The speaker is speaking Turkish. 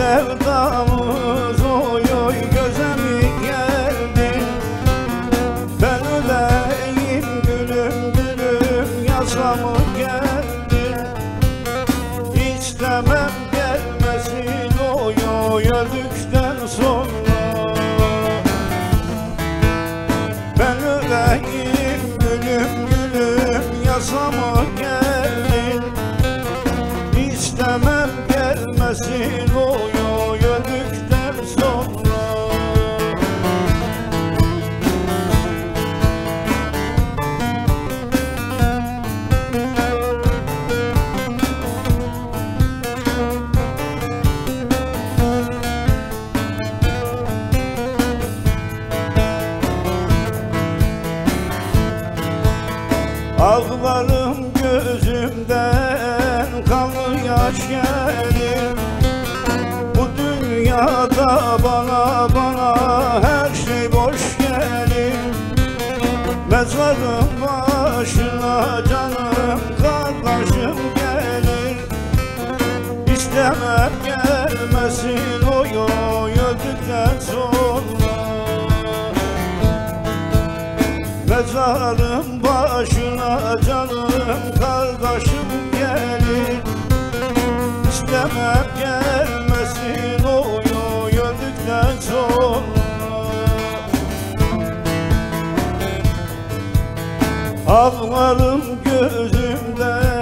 sevdamız oy oy göze mi geldi? Ben öleyim gülüm gülüm yasa mı geldi? İstemem gelmesin oy oy öldükten sonra. Ben öleyim gülüm gülüm yasa mı geldi? İstemem gelmesin oy oy öldükten sonra. Ağlarım gözümden kanlı yaş gelir. Bu dünyada bana her şey boş gelir. Mezarın başına canım kardeşim gelir. İstemem gelmesin oy oy öldükten sonra. Mezarın başına canım kardeşim gelir. İstemem gelmesin oy oy öldükten sonra. Ağlarım gözümden